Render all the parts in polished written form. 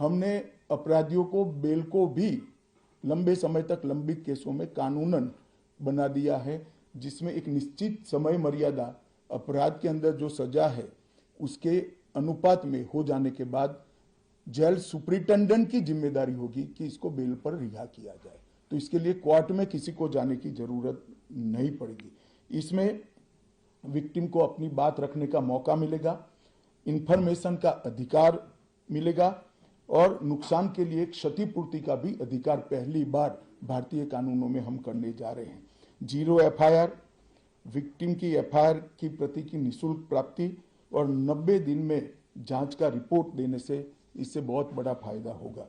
हमने अपराधियों को बेल को भी लंबे समय तक लंबित केसों में कानूनन बना दिया है, जिसमें एक निश्चित समय मर्यादा अपराध के अंदर जो सजा है उसके अनुपात में हो जाने के बाद जेल सुपरिटेंडेंट की जिम्मेदारी होगी कि इसको बेल पर रिहा किया जाए। तो इसके लिए कोर्ट में किसी को जाने की जरूरत नहीं पड़ेगी। इसमें विक्टिम को अपनी बात रखने का मौका मिलेगा, इंफॉर्मेशन का अधिकार मिलेगा और नुकसान के लिए क्षतिपूर्ति का भी अधिकार पहली बार भारतीय कानूनों में हम करने जा रहे हैं। 0 FIR, विक्टिम की FIR की प्रति की निःशुल्क प्राप्ति और 90 दिन में जांच का रिपोर्ट देने से इससे बहुत बड़ा फायदा होगा।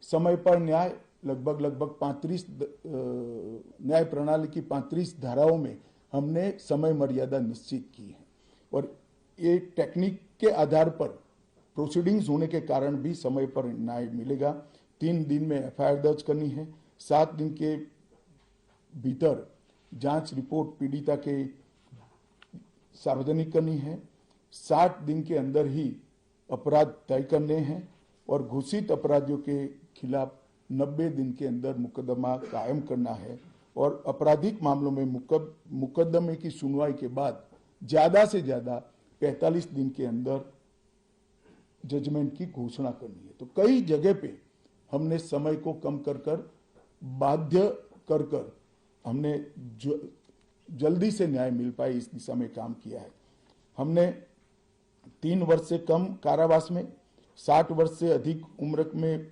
समय पर न्याय, लगभग 35 न्याय प्रणाली की 35 धाराओं में हमने समय मर्यादा निश्चित की है और ये टेक्निक के आधार पर प्रोसीडिंग्स होने के कारण भी समय पर न्याय मिलेगा। 3 दिन में FIR दर्ज करनी है, 7 दिन के भीतर जांच रिपोर्ट पीड़िता के सार्वजनिक करनी है, 60 दिन के अंदर ही अपराध तय करने हैं और घोषित अपराधियों के खिलाफ 90 दिन के अंदर मुकदमा कायम करना है और आपराधिक मामलों में मुकदमे की सुनवाई के बाद ज्यादा से ज्यादा 45 दिन के अंदर जजमेंट की घोषणा करनी है। तो कई जगह पे हमने समय को कम कर बाध्य कर हमने जल्दी से न्याय मिल पाए इस दिशा में काम किया है। हमने 3 वर्ष से कम कारावास में 60 वर्ष से अधिक उम्र में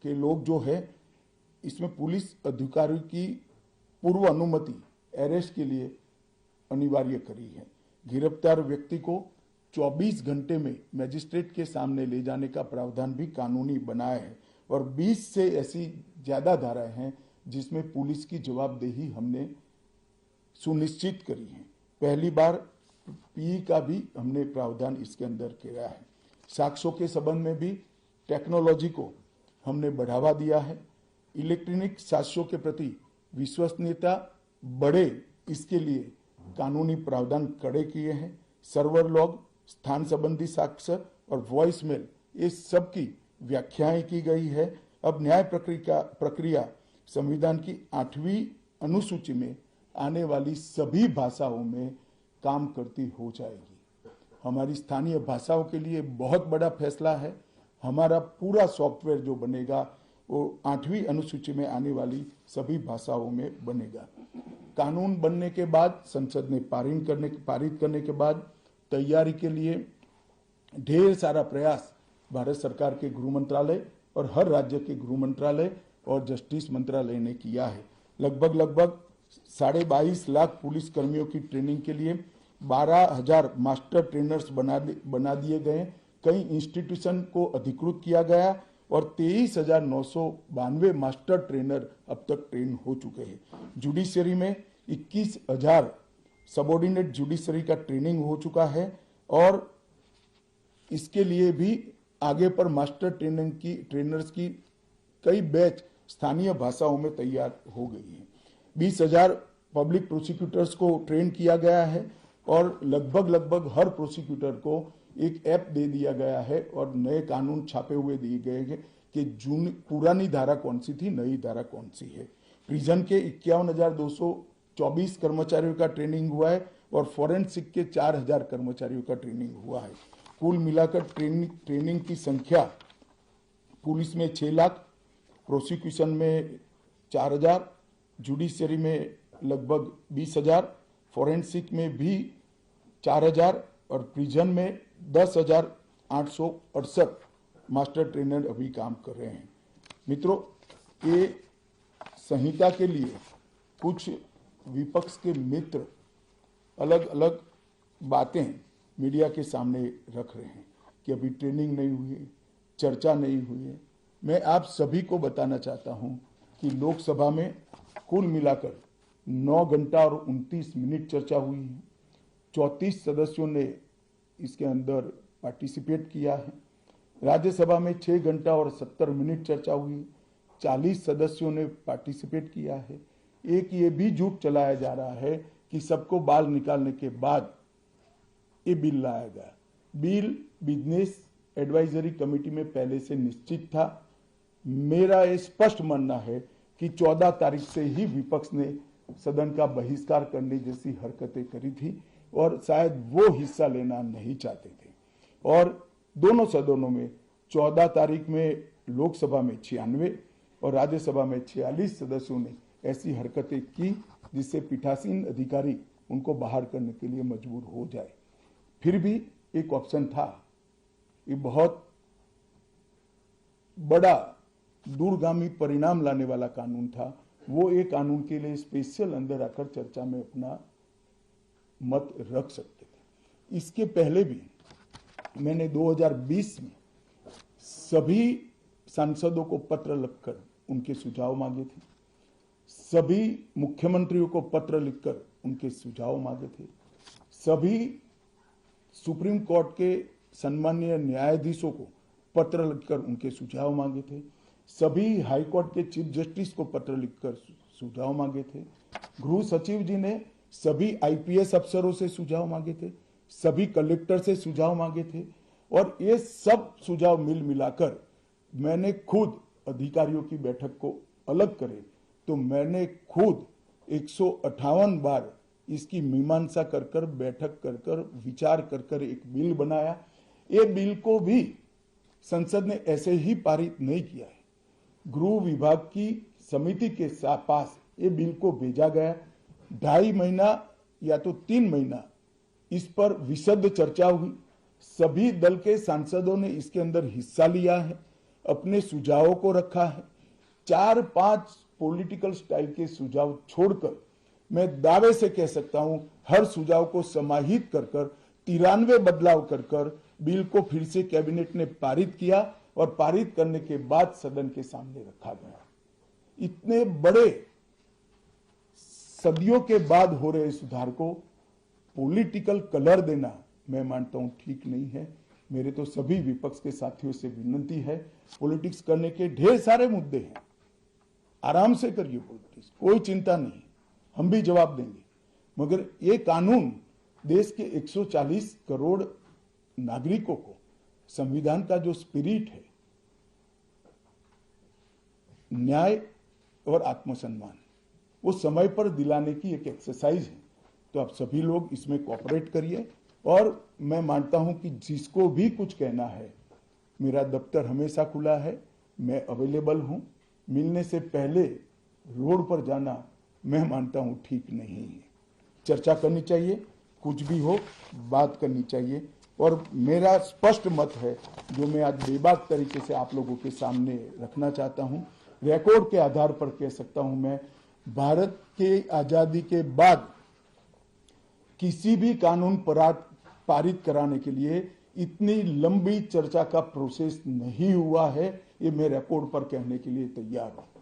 के लोग जो है, इसमें पुलिस अधिकारी की पूर्व अनुमति अरेस्ट के लिए अनिवार्य करी है। गिरफ्तार व्यक्ति को 24 घंटे में मजिस्ट्रेट के सामने ले जाने का प्रावधान भी कानूनी बनाया है और 20 से ऐसी ज्यादा धाराएं हैं जिसमें पुलिस की जवाबदेही हमने सुनिश्चित करी है। पहली बार पीई का भी हमने प्रावधान इसके अंदर किया है। साक्ष्यों के संबंध में भी टेक्नोलॉजी को हमने बढ़ावा दिया है। इलेक्ट्रॉनिक साक्ष्यों के प्रति विश्वसनीयता बढ़े, इसके लिए कानूनी प्रावधान कड़े किए हैं। सर्वर लॉग, स्थान संबंधी साक्ष्य और वॉइस मेल, ये सब की व्याख्याएं की गई है। अब न्याय प्रक्रिया संविधान की 8वीं अनुसूची में आने वाली सभी भाषाओं में काम करती हो जाएगी। हमारी स्थानीय भाषाओं के लिए बहुत बड़ा फैसला है। हमारा पूरा सॉफ्टवेयर जो बनेगा वो 8वीं अनुसूची में आने वाली सभी भाषाओं में बनेगा। कानून बनने के बाद संसद ने पारित करने के बाद तैयारी के लिए ढेर सारा प्रयास भारत सरकार के गृह मंत्रालय और हर राज्य के गृह मंत्रालय और जस्टिस मंत्रालय ने किया है। लगभग 22.5 लाख पुलिस कर्मियों की ट्रेनिंग के लिए 12,000 मास्टर ट्रेनर्स बना दिए गए। कई इंस्टीट्यूशन को अधिकृत किया गया और 23,992 मास्टर ट्रेनर अब तक ट्रेन हो चुके हैं। जुडिशरी में 21,000 सबऑर्डिनेट जुडिशरी का ट्रेनिंग हो चुका है और इसके लिए भी आगे पर मास्टर ट्रेनर्स की कई बैच स्थानीय भाषाओं में तैयार हो गई है। 20,000 पब्लिक प्रोसिक्यूटर्स को ट्रेन किया गया है और लगभग हर प्रोसिक्यूटर को एक ऐप दे दिया गया है और नए कानून छापे हुए दिए गए हैं कि पुरानी धारा कौन सी थी, नई धारा कौन सी है। प्रिजन के 51,224 कर्मचारियों का ट्रेनिंग हुआ है और फॉरेंसिक के 4,000 कर्मचारियों का ट्रेनिंग हुआ है। कुल मिलाकर ट्रेनिंग की संख्या पुलिस में 6 लाख, प्रोसिक्यूशन में 4,000, जुडिशरी में लगभग 20,000, फॉरेंसिक में भी 4,000 और प्रिजन में 10,868 मास्टर ट्रेनर अभी काम कर रहे हैं। मित्रों, ये संहिता के लिए कुछ विपक्ष के मित्र अलग अलग बातें मीडिया के सामने रख रहे हैं कि अभी ट्रेनिंग नहीं हुई है, चर्चा नहीं हुई है। मैं आप सभी को बताना चाहता हूं कि लोकसभा में कुल मिलाकर 9 घंटा और 29 मिनट चर्चा हुई है। 34 सदस्यों ने इसके अंदर पार्टिसिपेट किया है। राज्यसभा में 6 घंटा और 70 मिनट चर्चा हुई, 40 सदस्यों ने पार्टिसिपेट किया है। एक ये भी झूठ चलाया जा रहा है कि सबको बाल निकालने के बाद ये बिल लाया गया। बिल बिजनेस एडवाइजरी कमेटी में पहले से निश्चित था। मेरा ये स्पष्ट मानना है कि 14 तारीख से ही विपक्ष ने सदन का बहिष्कार करने जैसी हरकतें करी थी और शायद वो हिस्सा लेना नहीं चाहते थे। और दोनों सदनों में 14 तारीख में लोकसभा में 96 और राज्यसभा में 46 सदस्यों ने ऐसी हरकतें की जिससे पीठासीन अधिकारी उनको बाहर करने के लिए मजबूर हो जाए। फिर भी एक ऑप्शन था। ये बहुत बड़ा दूरगामी परिणाम लाने वाला कानून था। वो एक कानून के लिए स्पेशल अंदर आकर चर्चा में अपना मत रख सकते थे। इसके पहले भी मैंने 2020 में सभी सांसदों को पत्र लिखकर उनके सुझाव मांगे थे। सभी मुख्यमंत्रियों को पत्र लिखकर उनके सुझाव मांगे थे। सभी सुप्रीम कोर्ट के सम्मानीय न्यायाधीशों को पत्र लिखकर उनके सुझाव मांगे थे। सभी हाई कोर्ट के चीफ जस्टिस को पत्र लिखकर सुझाव मांगे थे। गृह सचिव जी ने सभी आईपीएस अफसरों से सुझाव मांगे थे, सभी कलेक्टर से सुझाव मांगे थे और ये सब सुझाव मिल मिलाकर मैंने खुद अधिकारियों की बैठक को अलग करे तो मैंने खुद 158 बार इसकी मीमांसा कर बैठक कर विचार कर एक बिल बनाया। ये बिल को भी संसद ने ऐसे ही पारित नहीं किया है। गृह विभाग की समिति के पास ये बिल को भेजा गया। 2.5 महीना या तो 3 महीना इस पर विशद चर्चा हुई। सभी दल के सांसदों ने इसके अंदर हिस्सा लिया है, अपने सुझावों को रखा है। 4-5 पॉलिटिकल स्टाइल के सुझाव छोड़कर मैं दावे से कह सकता हूं हर सुझाव को समाहित कर 93 बदलाव कर बिल को फिर से कैबिनेट ने पारित किया और पारित करने के बाद सदन के सामने रखा गया। इतने बड़े सदियों के बाद हो रहे सुधार को पॉलिटिकल कलर देना मैं मानता हूं ठीक नहीं है। मेरे तो सभी विपक्ष के साथियों से विनती है, पॉलिटिक्स करने के ढेर सारे मुद्दे हैं, आराम से करिए पॉलिटिक्स, कोई चिंता नहीं, हम भी जवाब देंगे। मगर ये कानून देश के 140 करोड़ नागरिकों को संविधान का जो स्पिरिट है, न्याय और आत्मसम्मान, वो समय पर दिलाने की एक एक्सरसाइज है। तो आप सभी लोग इसमें कोऑपरेट करिए और मैं मानता हूं कि जिसको भी कुछ कहना है, मेरा दफ्तर हमेशा खुला है, मैं अवेलेबल हूं। मिलने से पहले रोड पर जाना मैं मानता हूं ठीक नहीं है। चर्चा करनी चाहिए, कुछ भी हो बात करनी चाहिए। और मेरा स्पष्ट मत है जो मैं आज बेबाक तरीके से आप लोगों के सामने रखना चाहता हूं, रिकॉर्ड के आधार पर कह सकता हूं मैं, भारत के आजादी के बाद किसी भी कानून पारित कराने के लिए इतनी लंबी चर्चा का प्रोसेस नहीं हुआ है। ये मैं रिकॉर्ड पर कहने के लिए तैयार हूं।